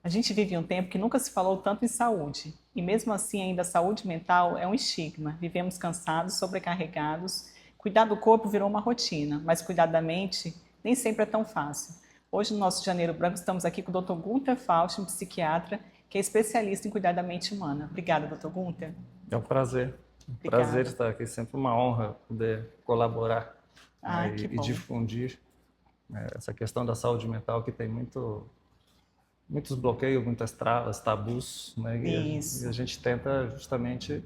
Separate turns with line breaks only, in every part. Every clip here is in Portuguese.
A gente vive um tempo que nunca se falou tanto em saúde, e mesmo assim ainda a saúde mental é um estigma. Vivemos cansados, sobrecarregados, cuidar do corpo virou uma rotina, mas cuidar da mente nem sempre é tão fácil. Hoje no nosso Janeiro Branco estamos aqui com o Dr. Gunther Fausch, um psiquiatra que é especialista em cuidar da mente humana. Obrigada, Dr. Gunther.
É um prazer. Um prazer
Obrigada.
estar aqui. Sempre uma honra poder colaborar,
Ah,
né,
que
e
bom.
difundir, essa questão da saúde mental que tem muitos bloqueios, muitas travas, tabus, né, e a
Isso.
gente tenta justamente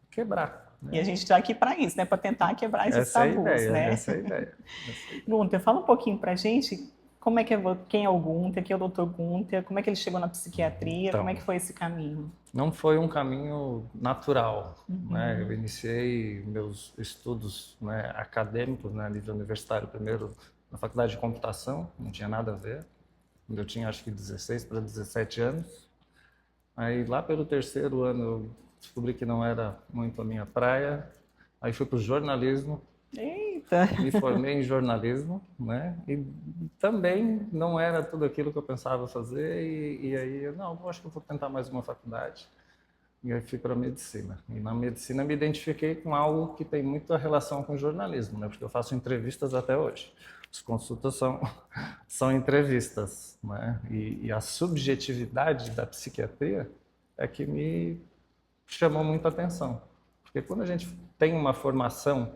quebrar,
E a
né?
gente está aqui para isso, né? Para tentar quebrar esses
Essa é a
tabus,
ideia,
né?
essa é a ideia. Essa é a ideia.
Gunther, fala um pouquinho pra gente como é que quem é o Gunther, quem é o Dr. Gunther, como é que ele chegou na psiquiatria, como é que
Então,
foi esse caminho?
não foi um caminho natural, né? Eu iniciei meus estudos, né, acadêmicos, né, a nível universitário, primeiro na faculdade de computação, não tinha nada a ver. Eu tinha acho que 16 para 17 anos. Aí lá pelo terceiro ano eu descobri que não era muito a minha praia. Aí fui para o jornalismo,
Eita!
me formei em jornalismo, né? E também não era tudo aquilo que eu pensava fazer. E aí eu, não, eu acho que eu vou tentar mais uma faculdade. E aí fui para medicina. E na medicina me identifiquei com algo que tem muita relação com jornalismo, né? Porque eu faço entrevistas até hoje. As consultas são entrevistas, né? E a subjetividade da psiquiatria é que me chamou muita atenção. Porque quando a gente tem uma formação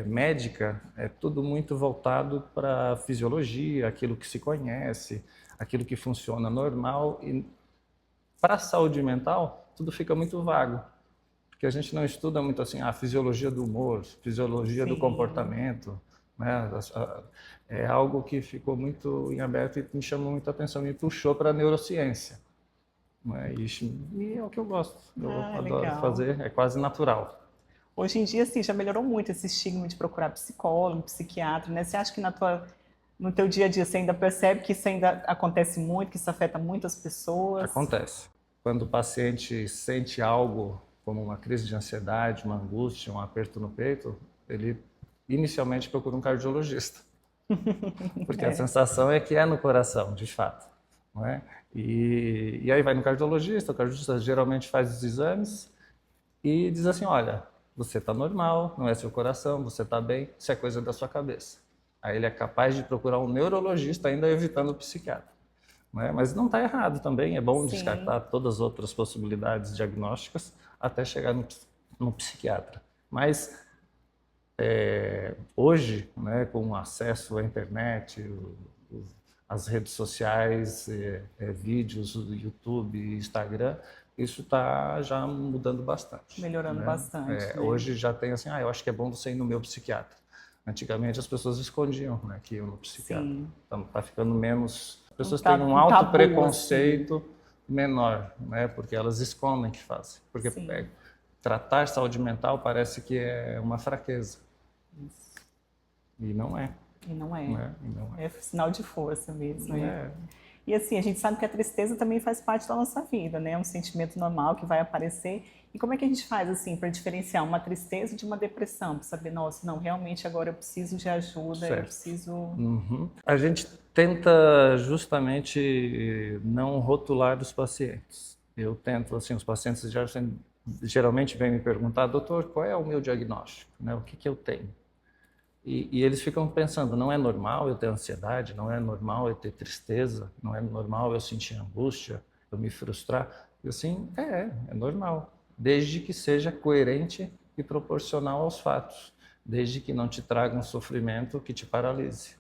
médica, é tudo muito voltado para a fisiologia, aquilo que se conhece, aquilo que funciona normal. E para a saúde mental, tudo fica muito vago, porque a gente não estuda muito assim a fisiologia do humor, fisiologia do
Sim.
comportamento, né? É algo que ficou muito em aberto e me chamou muita atenção, me puxou para a neurociência, né? E é o que eu gosto, eu
Ah,
adoro
legal.
fazer, é quase natural.
Hoje em dia, assim, já melhorou muito esse estigma de procurar psicólogo, psiquiatra, né? Você acha que no teu dia a dia você ainda percebe que isso ainda acontece muito, que isso afeta muitas pessoas?
Acontece. Quando o paciente sente algo como uma crise de ansiedade, uma angústia, um aperto no peito, ele inicialmente procura um cardiologista. Porque a
É,
sensação é que é no coração, de fato. Não é? E aí vai no cardiologista, o cardiologista geralmente faz os exames e diz assim, olha, você está normal, não é seu coração, você está bem, isso é coisa da sua cabeça. Aí ele é capaz de procurar um neurologista ainda evitando o psiquiatra. Não é? Mas não está errado também, é bom
sim,
descartar todas as outras possibilidades diagnósticas até chegar no psiquiatra. Mas hoje, né, com o acesso à internet, as redes sociais, vídeos do YouTube, Instagram, isso está já mudando bastante,
melhorando
né?
bastante, né?
Hoje já tem assim, eu acho que é bom você ir no meu psiquiatra. Antigamente as pessoas escondiam, né, que iam no psiquiatra.
Sim.
Então está ficando menos. As
Um,
pessoas têm um
um
alto
tabu, assim.
preconceito menor, né, porque elas escondem que fazem. Porque
Sim.
tratar saúde mental parece que é uma fraqueza. E não é,
E não é.
né? E não
É sinal de força mesmo.
é. É,
E assim, a gente sabe que a tristeza também faz parte da nossa vida, né? É um sentimento normal que vai aparecer. E como é que a gente faz assim para diferenciar uma tristeza de uma depressão? Para saber, nossa, não, realmente agora eu preciso de ajuda, eu
certo.
preciso.
Uhum. A gente tenta justamente não rotular os pacientes. Eu tento, assim, os pacientes geralmente vêm me perguntar, doutor, qual é o meu diagnóstico? Né? O que, que eu tenho? E eles ficam pensando, não é normal eu ter ansiedade, não é normal eu ter tristeza, não é normal eu sentir angústia, eu me frustrar. E assim, é normal, desde que seja coerente e proporcional aos fatos, desde que não te traga um sofrimento que te paralise,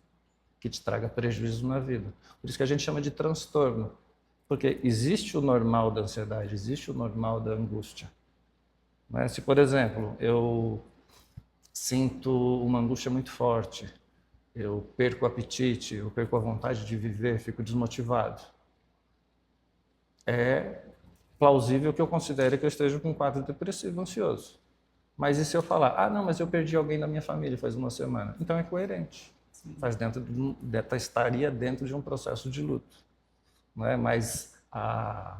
que te traga prejuízo na vida. Por isso que a gente chama de transtorno, porque existe o normal da ansiedade, existe o normal da angústia. Né? Se, por exemplo, eu sinto uma angústia muito forte, eu perco o apetite, eu perco a vontade de viver, fico desmotivado. É plausível que eu considere que eu esteja com um quadro depressivo ansioso. Mas e se eu falar, ah, não, mas eu perdi alguém da minha família faz uma semana? Então é coerente. Faz estaria dentro de um processo de luto. Não é? Mas a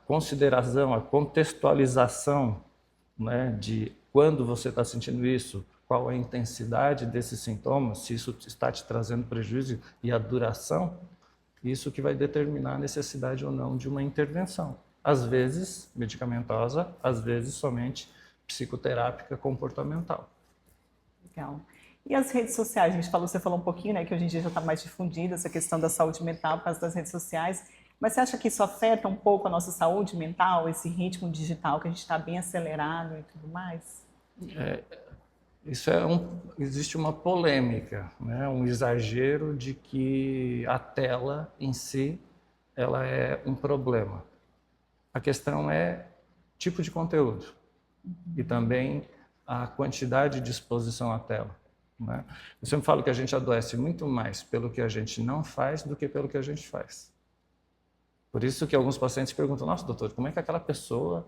consideração, a contextualização, né, de quando você está sentindo isso, qual a intensidade desses sintomas, se isso está te trazendo prejuízo e a duração, Isso que vai determinar a necessidade ou não de uma intervenção. Às vezes medicamentosa, às vezes somente psicoterápica comportamental.
Legal. E as redes sociais, a gente falou, você falou um pouquinho, né, que hoje em dia já está mais difundida essa questão da saúde mental por causa das redes sociais, mas você acha que isso afeta um pouco a nossa saúde mental, esse ritmo digital que a gente está bem acelerado e tudo mais?
Isso existe uma polêmica, né? Um exagero de que a tela em si ela é um problema. A questão é tipo de conteúdo e também a quantidade de exposição à tela, né? Eu sempre falo que a gente adoece muito mais pelo que a gente não faz do que pelo que a gente faz. Por isso que alguns pacientes perguntam: nossa, doutor, como é que aquela pessoa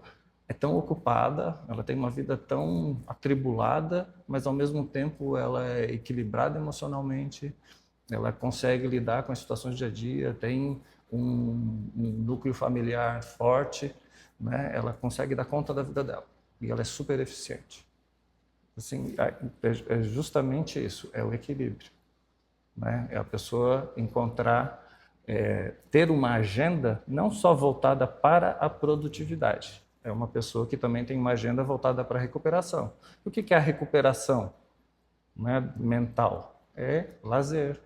é tão ocupada, ela tem uma vida tão atribulada, mas ao mesmo tempo ela é equilibrada emocionalmente, ela consegue lidar com as situações do dia a dia, tem um núcleo familiar forte, né? Ela consegue dar conta da vida dela e ela é super eficiente. Assim, é justamente isso, é o equilíbrio, né? É a pessoa encontrar, ter uma agenda não só voltada para a produtividade, é uma pessoa que também tem uma agenda voltada para a recuperação. O que é a recuperação, né, mental? É lazer,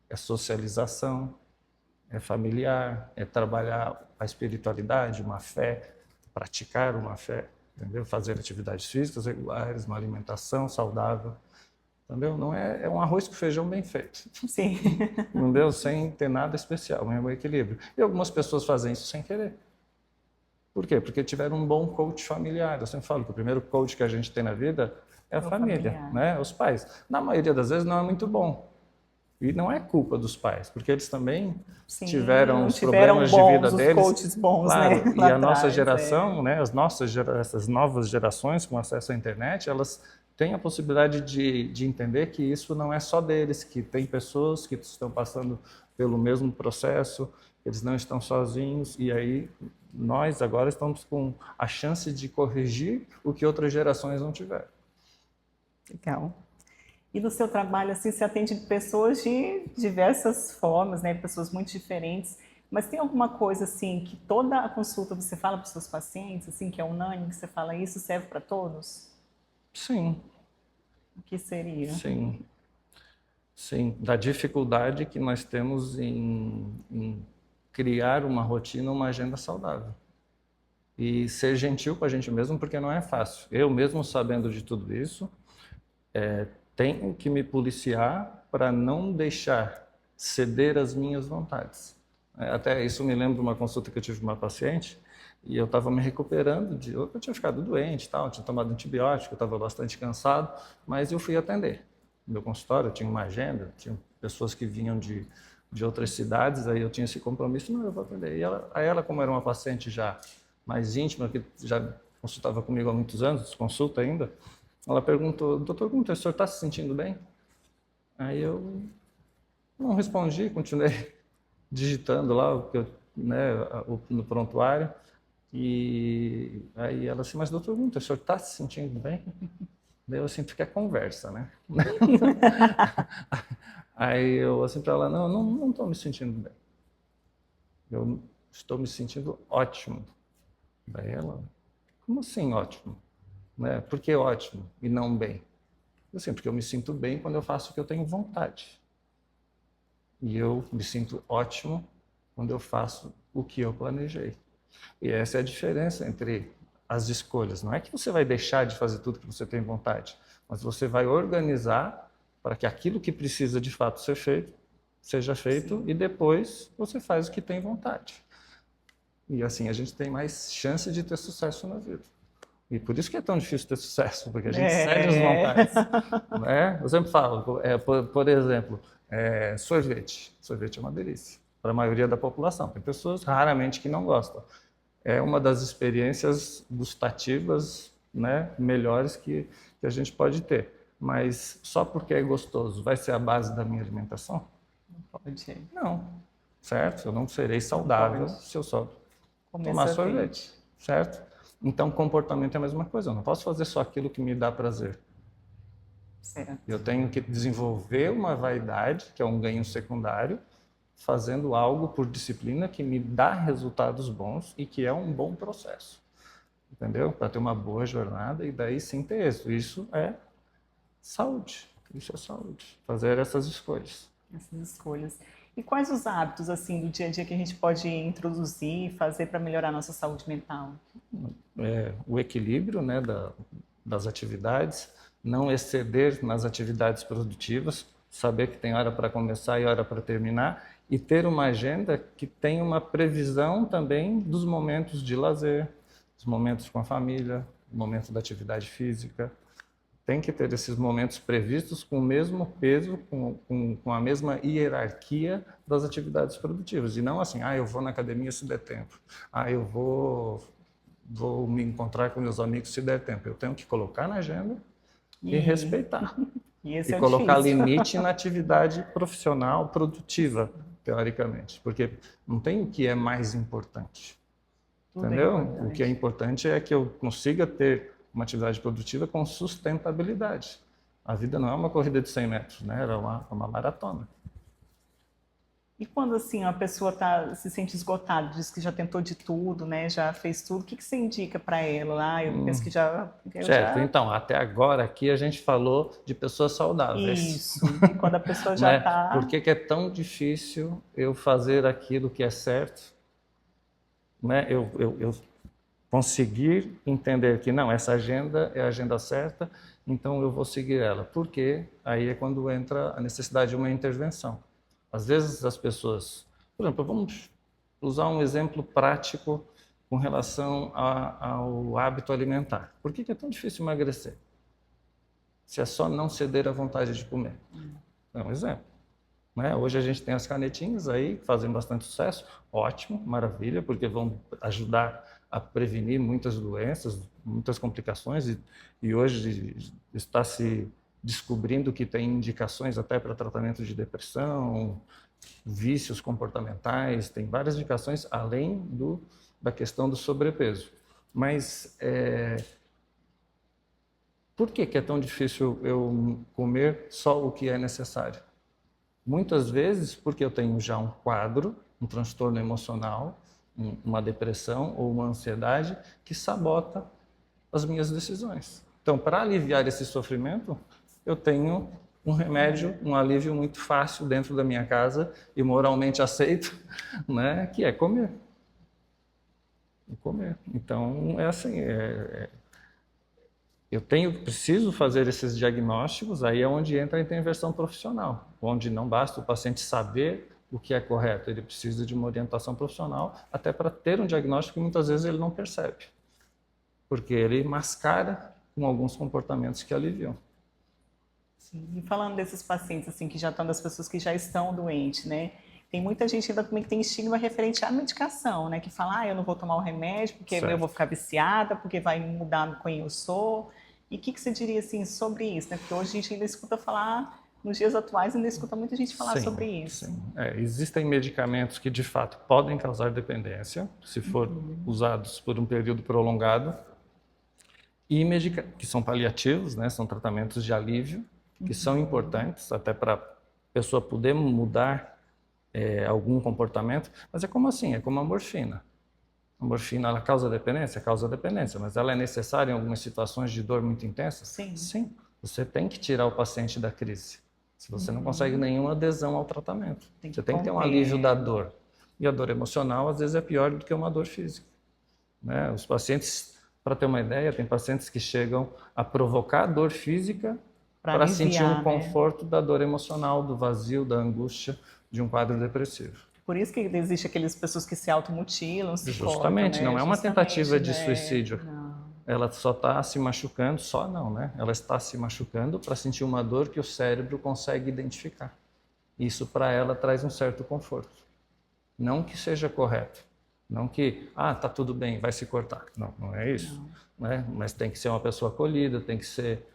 é socialização, é familiar, é trabalhar a espiritualidade, uma fé, praticar uma fé, entendeu? Fazer atividades físicas regulares, uma alimentação saudável, entendeu? Não é um arroz com feijão bem feito.
Sim.
Entendeu? Sem ter nada especial, é um equilíbrio. E algumas pessoas fazem isso sem querer. Por quê? Porque tiveram um bom coach familiar. Eu sempre falo que o primeiro coach que a gente tem na vida é a família,
familiar,
né? Os pais. Na maioria das vezes não é muito bom. E não é culpa dos pais, porque eles também tiveram os problemas de vida deles.
Os coaches bons,
claro,
né?
E a nossa geração, né? Essas novas gerações com acesso à internet, elas têm a possibilidade de entender que isso não é só deles, que tem pessoas que estão passando pelo mesmo processo, eles não estão sozinhos, e aí nós agora estamos com a chance de corrigir o que outras gerações não tiveram.
Legal. E no seu trabalho, assim, você atende pessoas de diversas formas, né? Pessoas muito diferentes. Mas tem alguma coisa, assim, que toda a consulta você fala para os seus pacientes, assim, que é unânime, que você fala isso serve para todos?
Sim.
O que seria?
Sim. Sim, da dificuldade que nós temos em criar uma rotina, uma agenda saudável. E ser gentil com a gente mesmo, porque não é fácil. Eu mesmo sabendo de tudo isso, tenho que me policiar para não deixar ceder às minhas vontades. Até isso me lembra uma consulta que eu tive com uma paciente, e eu estava me recuperando, eu tinha ficado doente, tal, tinha tomado antibiótico, eu estava bastante cansado, mas eu fui atender. No meu consultório eu tinha uma agenda, tinha pessoas que vinham de outras cidades, aí eu tinha esse compromisso, não, eu vou atender. E ela, como era uma paciente já mais íntima, que já consultava comigo há muitos anos, consulta ainda, ela perguntou: doutor Gunter, o senhor está se sentindo bem? Aí eu não respondi, continuei digitando lá o que eu, né, no prontuário. E aí ela assim: mas doutor Gunter, o senhor está se sentindo bem? Daí eu assim: fica a conversa, né? Aí eu assim para ela: não estou me sentindo bem. Eu estou me sentindo ótimo. Daí ela: como assim ótimo? Né? Por que ótimo e não bem? Assim, porque eu me sinto bem quando eu faço o que eu tenho vontade. E eu me sinto ótimo quando eu faço o que eu planejei. E essa é a diferença entre as escolhas. Não é que você vai deixar de fazer tudo que você tem vontade, mas você vai organizar para que aquilo que precisa de fato ser feito, seja feito. Sim. E depois você faz o que tem vontade. E assim a gente tem mais chance de ter sucesso na vida. E por isso que é tão difícil ter sucesso, porque a gente cede as vontades. Né? Eu sempre falo, por exemplo, sorvete. Sorvete é uma delícia para a maioria da população. Tem pessoas raramente que não gostam. É uma das experiências gustativas, né, melhores que a gente pode ter. Mas só porque é gostoso vai ser a base da minha alimentação?
Não pode.
Não. Certo? Eu não serei saudável se eu só tomar sorvete. Certo? Então, comportamento é a mesma coisa. Eu não posso fazer só aquilo que me dá prazer.
Certo.
Eu tenho que desenvolver uma vaidade, que é um ganho secundário, fazendo algo por disciplina que me dá resultados bons e que é um bom processo, entendeu? Para ter uma boa jornada e daí sim ter êxito. Isso é saúde, isso é saúde, fazer essas escolhas.
Essas escolhas. E quais os hábitos, assim, do dia a dia que a gente pode introduzir e fazer para melhorar a nossa saúde mental?
O equilíbrio, né, das atividades, não exceder nas atividades produtivas, saber que tem hora para começar e hora para terminar, e ter uma agenda que tenha uma previsão também dos momentos de lazer, dos momentos com a família, o momento da atividade física. Tem que ter esses momentos previstos com o mesmo peso, com a mesma hierarquia das atividades produtivas. E não assim, eu vou na academia se der tempo. Eu vou me encontrar com meus amigos se der tempo. Eu tenho que colocar na agenda e respeitar.
E esse
E
é o
colocar
difícil.
limite na atividade profissional produtiva, teoricamente. Porque não tem o que é mais importante.
Tudo
Entendeu?
é importante.
O que é importante é que eu consiga ter uma atividade produtiva com sustentabilidade. A vida não é uma corrida de 100 metros, né? Ela é uma maratona.
E quando assim a pessoa se sente esgotada, diz que já tentou de tudo, né? Já fez tudo, o que você indica para ela? Eu penso que
Certo, então, até agora aqui a gente falou de pessoas saudáveis.
Isso. E quando a pessoa já
Né?
está...
Por que é tão difícil eu fazer aquilo que é certo? Né? Eu conseguir entender que não, essa agenda é a agenda certa, então eu vou seguir ela. Porque aí é quando entra a necessidade de uma intervenção. Às vezes as pessoas... Por exemplo, vamos usar um exemplo prático com relação ao hábito alimentar. Por que é tão difícil emagrecer? Se é só não ceder à vontade de comer. É um exemplo. Né? Hoje a gente tem as canetinhas aí, que fazem bastante sucesso. Ótimo, maravilha, porque vão ajudar a prevenir muitas doenças, muitas complicações. E hoje está se descobrindo que tem indicações até para tratamento de depressão, vícios comportamentais, tem várias indicações além da questão do sobrepeso. Mas por que é tão difícil eu comer só o que é necessário? Muitas vezes porque eu tenho já um quadro, um transtorno emocional, uma depressão ou uma ansiedade que sabota as minhas decisões. Então, para aliviar esse sofrimento, eu tenho um remédio, um alívio muito fácil dentro da minha casa e moralmente aceito, né, que é comer. Comer. Então, é assim, preciso fazer esses diagnósticos, aí é onde entra a intervenção profissional, onde não basta o paciente saber o que é correto, ele precisa de uma orientação profissional até para ter um diagnóstico que muitas vezes ele não percebe, porque ele mascara com alguns comportamentos que aliviam.
Sim. E falando desses pacientes assim que já estão, das pessoas que já estão doentes, né? Tem muita gente ainda também que tem estigma referente à medicação, né? Que fala, eu não vou tomar o remédio porque eu vou ficar viciada, porque vai mudar quem eu sou. E o que você diria assim sobre isso, né? Porque hoje a gente ainda escuta falar, nos dias atuais ainda escuta muita gente falar sobre isso.
Sim. Existem medicamentos que de fato podem causar dependência, se for usados por um período prolongado, e que são paliativos, né? São tratamentos de alívio, que são importantes até para a pessoa poder mudar algum comportamento, mas é como assim, é como a morfina. A morfina, ela causa dependência? Causa dependência, mas ela é necessária em algumas situações de dor muito intensa?
Sim.
Sim. Você tem que tirar o paciente da crise. Se você não consegue nenhuma adesão ao tratamento. Você tem que ter um alívio da dor. E a dor emocional, às vezes, é pior do que uma dor física. Né? Os pacientes, para ter uma ideia, tem pacientes que chegam a provocar dor física para sentir um conforto da dor emocional, do vazio, da angústia de um quadro depressivo.
Por isso que existe aquelas pessoas que se automutilam, se
Justamente,
cortam, né?
Não é uma tentativa de suicídio.
Não.
Ela só está se machucando, né? Ela está se machucando para sentir uma dor que o cérebro consegue identificar. Isso para ela traz um certo conforto. Não que seja correto. Não que, tá tudo bem, vai se cortar. Não é isso. Não. Né? Mas tem que ser uma pessoa acolhida, tem que ser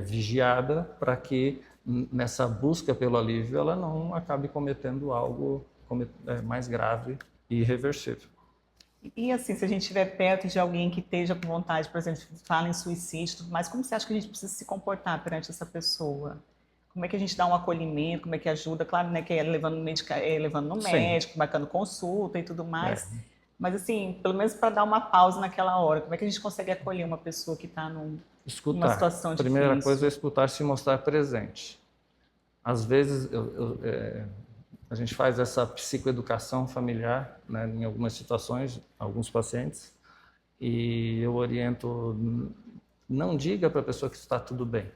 vigiada para que nessa busca pelo alívio ela não acabe cometendo algo mais grave e irreversível.
E assim, se a gente estiver perto de alguém que esteja com vontade, por exemplo, fala em suicídio, mas como você acha que a gente precisa se comportar perante essa pessoa? como é que a gente dá um acolhimento, como é que ajuda, claro, né, que é levando, levando no
Sim,
médico, marcando consulta e tudo
é,
mais, mas assim, pelo menos para dar uma pausa naquela hora, como é que a gente consegue acolher uma pessoa que está numa
escutar.
situação
Primeira coisa é
difícil?
escutar, se mostrar presente. Às vezes, a gente faz essa psicoeducação familiar, né, em algumas situações, alguns pacientes, e eu oriento, não diga para a pessoa que está tudo bem,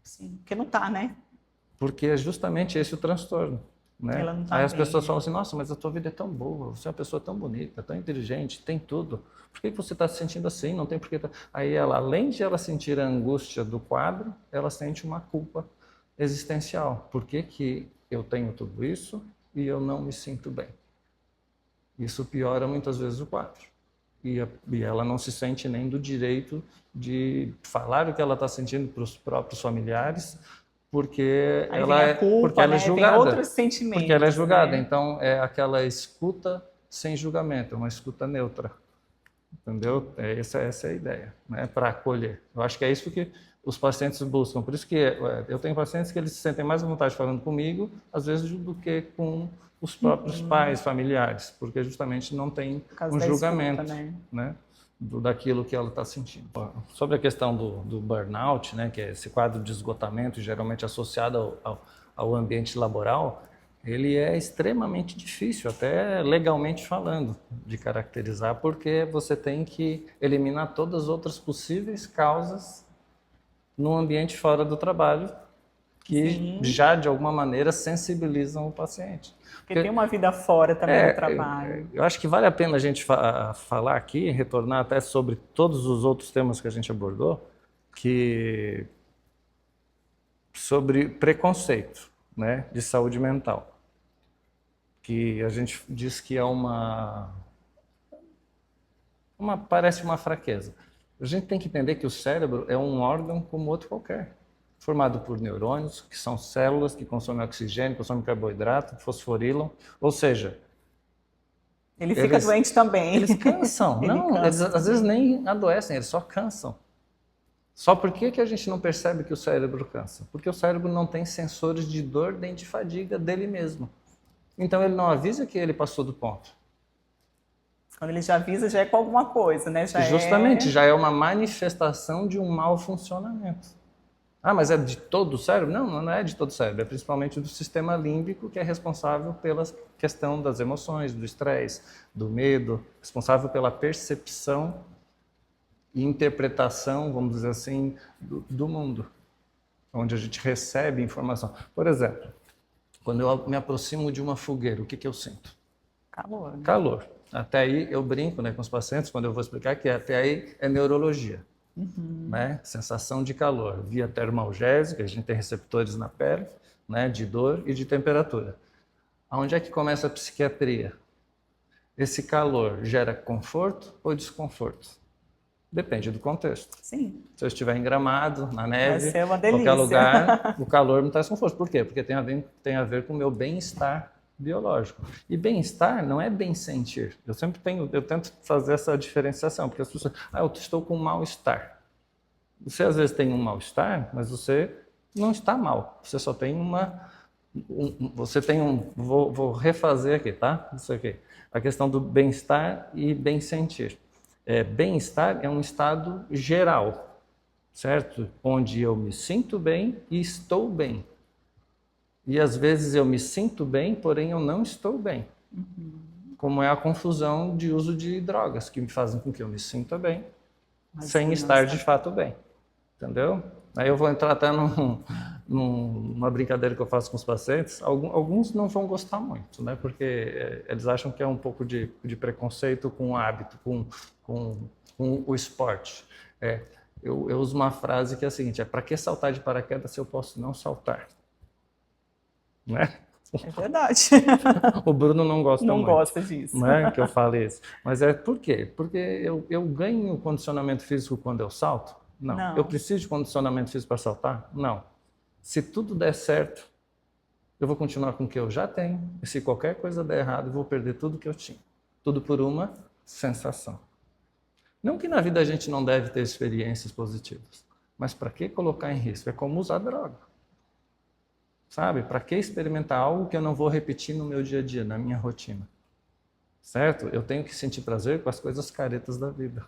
Sim, porque não está, né?
porque é justamente esse o transtorno, né?
Ela não está
Aí as
bem,
pessoas falam
né?
assim, nossa, mas a tua vida é tão boa, você é uma pessoa tão bonita, tão inteligente, tem tudo. Por que você está se sentindo assim? Não tem por que... Aí ela, além de ela sentir a angústia do quadro, ela sente uma culpa existencial. Por que que eu tenho tudo isso e eu não me sinto bem? Isso piora muitas vezes o quadro. E ela não se sente nem do direito de falar o que ela está sentindo para os próprios familiares,
Aí vem a
porque
culpa,
ela é
né? Vem
julgada.
outros
Porque ela é
sentimentos,
julgada.
né?
Então, é aquela escuta sem julgamento, uma escuta neutra. Entendeu? Essa é a ideia, né? Para acolher. Eu acho que é isso que os pacientes buscam. Por isso que eu tenho pacientes que eles se sentem mais à vontade falando comigo, às vezes, do que com os próprios pais, familiares, porque justamente não tem
Por causa
um
da escuta,
julgamento,
né?
né? Daquilo que ela está sentindo. Sobre a questão do burnout, né, que é esse quadro de esgotamento geralmente associado ao ambiente laboral, ele é extremamente difícil, até legalmente falando, de caracterizar, porque você tem que eliminar todas as outras possíveis causas no ambiente fora do trabalho que
Sim,
já, de alguma maneira, sensibilizam o paciente.
porque tem uma vida fora também do trabalho.
Eu acho que vale a pena a gente falar aqui, retornar até sobre todos os outros temas que a gente abordou, que sobre preconceito, né, de saúde mental, que a gente diz que é parece uma fraqueza. A gente tem que entender que o cérebro é um órgão como outro qualquer, formado por neurônios, que são células que consomem oxigênio, consomem carboidrato, fosforilam, ou seja,
Ele fica
eles,
doente também.
eles cansam.
Ele
Não, eles
cansa
às vezes
também.
nem adoecem, eles só cansam. Só por que a gente não percebe que o cérebro cansa? Porque o cérebro não tem sensores de dor nem de fadiga dele mesmo. Então ele não avisa que ele passou do ponto.
Quando ele já avisa, já é com alguma coisa, né? Já
Justamente,
é.
já é uma manifestação de um mau funcionamento. Ah, mas é de todo o cérebro? Não, não é de todo o cérebro. É principalmente do sistema límbico, que é responsável pela questão das emoções, do estresse, do medo, responsável pela percepção e interpretação, vamos dizer assim, do mundo, onde a gente recebe informação. Por exemplo, quando eu me aproximo de uma fogueira, o que eu sinto?
Calor, né?
Calor. Até aí eu brinco, né, com os pacientes, quando eu vou explicar que até aí é neurologia. Né? Sensação de calor, via termalgésica, a gente tem receptores na pele, né, de dor e de temperatura. Aonde é que começa a psiquiatria? Esse calor gera conforto ou desconforto? Depende do contexto.
Sim,
Se eu estiver em Gramado, na
vai
neve,
ser uma
qualquer
delícia.
lugar, o calor me traz conforto. Por quê? Porque tem a ver com o meu bem-estar biológico. E bem-estar não é bem sentir. Eu tento fazer essa diferenciação, porque as pessoas, eu estou com mal-estar. Você às vezes tem um mal-estar, mas você não está mal. Você só tem vou refazer aqui, tá? Isso aqui. A questão do bem-estar e bem-sentir. Bem-estar é um estado geral, certo? Onde eu me sinto bem e estou bem. E às vezes eu me sinto bem, porém eu não estou bem. Como é a confusão de uso de drogas, que me fazem com que eu me sinta bem,
Mas
sem
sim,
estar
nossa.
de fato bem. Entendeu? Aí eu vou entrar até numa brincadeira que eu faço com os pacientes. Alguns não vão gostar muito, né? Porque eles acham que é um pouco de preconceito com o hábito, com o esporte. Eu uso uma frase que é a seguinte: para que saltar de paraquedas se eu posso não saltar? Né?
É verdade.
O Bruno não gosta
Não
muito,
gosta disso.
né, que eu fale isso. Mas por quê? Porque eu ganho condicionamento físico quando eu salto? Não. Eu
Não.
preciso de condicionamento físico para saltar? Não. Se tudo der certo, eu vou continuar com o que eu já tenho. E se qualquer coisa der errado, eu vou perder tudo que eu tinha. Tudo por uma sensação. Não que na vida a gente não deve ter experiências positivas, mas para que colocar em risco? É como usar droga. Sabe? Para que experimentar algo que eu não vou repetir no meu dia a dia, na minha rotina? Certo? Eu tenho que sentir prazer com as coisas caretas da vida.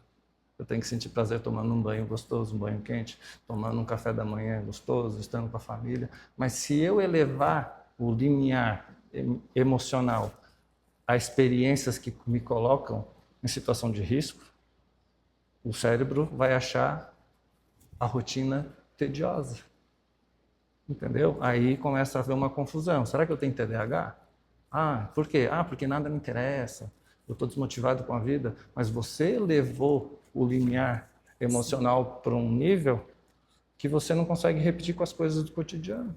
Eu tenho que sentir prazer tomando um banho gostoso, um banho quente, tomando um café da manhã gostoso, estando com a família. Mas se eu elevar o limiar emocional a experiências que me colocam em situação de risco, o cérebro vai achar a rotina tediosa. Entendeu? Aí começa a haver uma confusão. Será que eu tenho TDAH? Ah, por quê? Ah, porque nada me interessa. Eu estou desmotivado com a vida. Mas você levou o limiar emocional para um nível que você não consegue repetir com as coisas do cotidiano.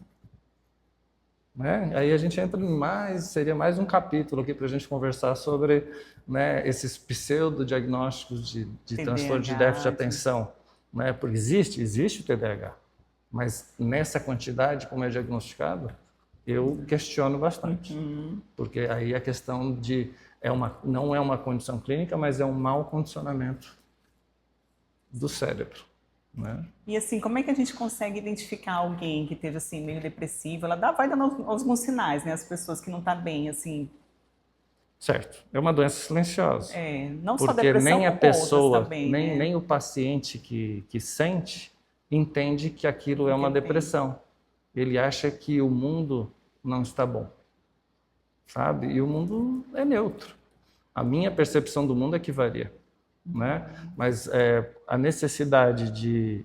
Né? Aí a gente entra em seria mais um capítulo aqui para a gente conversar sobre, né, esses pseudo-diagnósticos de transtorno de déficit de atenção. Né? Porque existe o TDAH. Mas nessa quantidade, como é diagnosticado, eu questiono bastante. Porque aí a questão não é uma condição clínica, mas é um mau condicionamento do cérebro. Né?
E assim, como é que a gente consegue identificar alguém que esteja assim, meio depressivo? Vai dando alguns sinais, né? As pessoas que não estão bem, assim.
Certo. É uma doença silenciosa.
Não só
porque
depressão,
nem a
como
pessoa,
outras também, né?
nem o paciente que sente entende que aquilo é uma depressão. Ele acha que o mundo não está bom, sabe? E o mundo é neutro. A minha percepção do mundo é que varia, né? Mas a necessidade de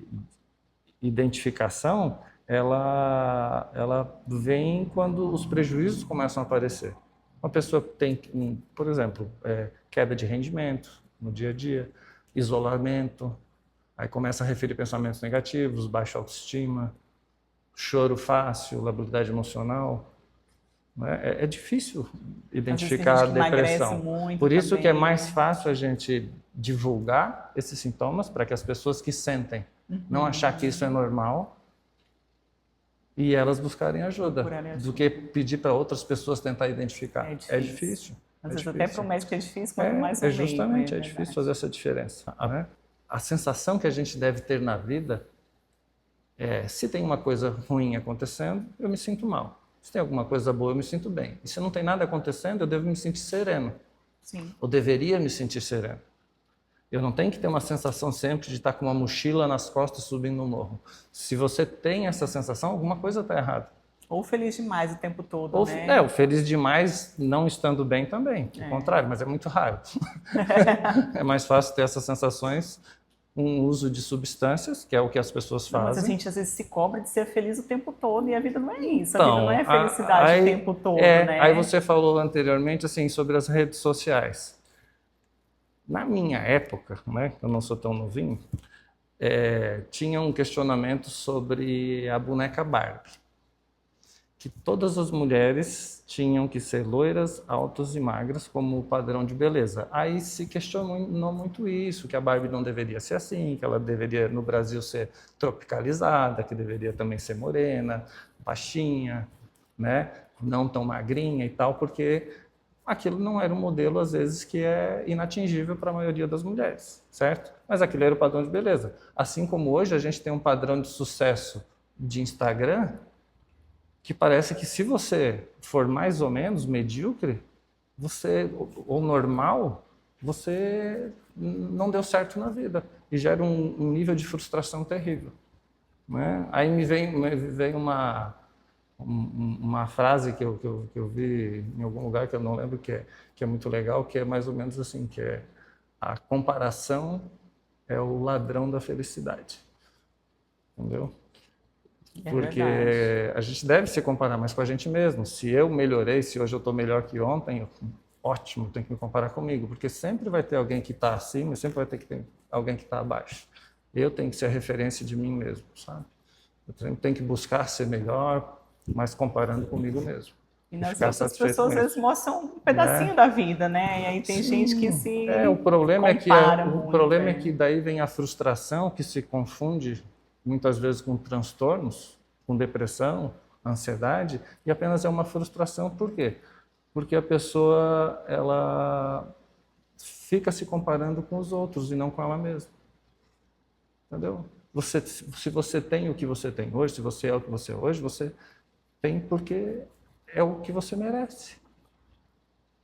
identificação, ela vem quando os prejuízos começam a aparecer. Uma pessoa tem, por exemplo, queda de rendimento no dia a dia, isolamento. Aí começa a referir pensamentos negativos, baixa autoestima, choro fácil, labilidade emocional. Né? É difícil identificar a depressão. Por isso
também,
que é mais fácil a gente divulgar esses sintomas para que as pessoas que sentem não achar que isso é normal e elas buscarem ajuda, do que pedir para outras pessoas tentar identificar. É difícil.
Às vezes até para o médico é difícil, quanto mais um
justamente, é difícil fazer essa diferença. Né? A sensação que a gente deve ter na vida é, se tem uma coisa ruim acontecendo, eu me sinto mal. Se tem alguma coisa boa, eu me sinto bem. E se não tem nada acontecendo, eu devo me sentir sereno.
Sim.
Eu deveria me sentir sereno. Eu não tenho que ter uma sensação sempre de estar com uma mochila nas costas subindo no morro. Se você tem essa sensação, alguma coisa está errada.
Ou feliz demais o tempo todo, né?
O feliz demais não estando bem também. O contrário, mas é muito raro. É mais fácil ter essas sensações com o uso de substâncias, que é o que as pessoas fazem.
Mas a gente às vezes se cobra de ser feliz o tempo todo e a vida não é isso. A vida não é felicidade o tempo todo, né?
Aí você falou anteriormente assim, sobre as redes sociais. Na minha época, né, eu não sou tão novinho, tinha um questionamento sobre a boneca Barbie. Que todas as mulheres tinham que ser loiras, altas e magras como padrão de beleza. Aí se questionou muito isso, que a Barbie não deveria ser assim, que ela deveria, no Brasil, ser tropicalizada, que deveria também ser morena, baixinha, né? Não tão magrinha e tal, porque aquilo não era um modelo, às vezes, que é inatingível para a maioria das mulheres, certo? Mas aquilo era o padrão de beleza. Assim como hoje a gente tem um padrão de sucesso de Instagram, que parece que se você for mais ou menos medíocre, ou normal, você não deu certo na vida. E gera um nível de frustração terrível. Né? Aí me vem uma frase que eu vi em algum lugar, que eu não lembro, que é muito legal, que é mais ou menos assim, que é: a comparação é o ladrão da felicidade. Entendeu? Porque a gente deve se comparar mais com a gente mesmo. Se eu melhorei, se hoje eu estou melhor que ontem, ótimo, tenho que me comparar comigo, porque sempre vai ter alguém que está acima e sempre vai ter alguém que está abaixo. Eu tenho que ser a referência de mim mesmo, sabe? Eu sempre tenho que buscar ser melhor, mas comparando comigo mesmo.
E nas outras pessoas, às vezes, mostram um pedacinho da vida, né? E aí tem gente que se
o problema
compara
é que daí vem a frustração, que se confunde muitas vezes com transtornos, com depressão, ansiedade, e apenas é uma frustração. Por quê? Porque a pessoa, ela fica se comparando com os outros e não com ela mesma. Entendeu? Se você tem o que você tem hoje, se você é o que você é hoje, você Tem porque é o que você merece.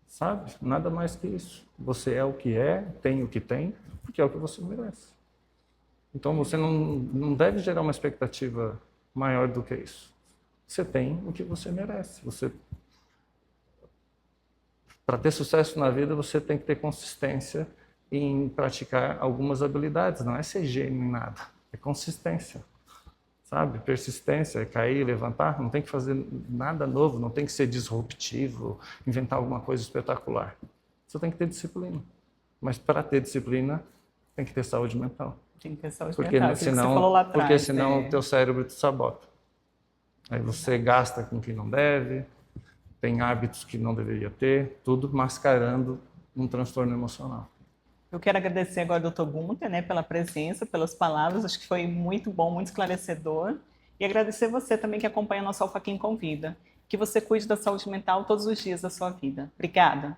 Sabe? Nada mais que isso. Você é o que é, tem o que tem, porque é o que você merece. Então você não deve gerar uma expectativa maior do que isso. Você tem o que você merece. Para ter sucesso na vida, você tem que ter consistência em praticar algumas habilidades. Não é ser gênio em nada, é consistência. Sabe? Persistência, é cair, levantar, não tem que fazer nada novo, não tem que ser disruptivo, inventar alguma coisa espetacular. Você tem que ter disciplina. Mas para ter disciplina, tem que ter saúde mental.
Tem que ter saúde
Porque
mental, aquilo que você falou lá atrás.
porque senão
né?
o teu cérebro te sabota. Aí você gasta com o que não deve, tem hábitos que não deveria ter, tudo mascarando um transtorno emocional.
Eu quero agradecer agora ao Dr. Gunther, né, pela presença, pelas palavras, acho que foi muito bom, muito esclarecedor. E agradecer você também que acompanha nosso Alpha Quem Convida. Que você cuide da saúde mental todos os dias da sua vida. Obrigada.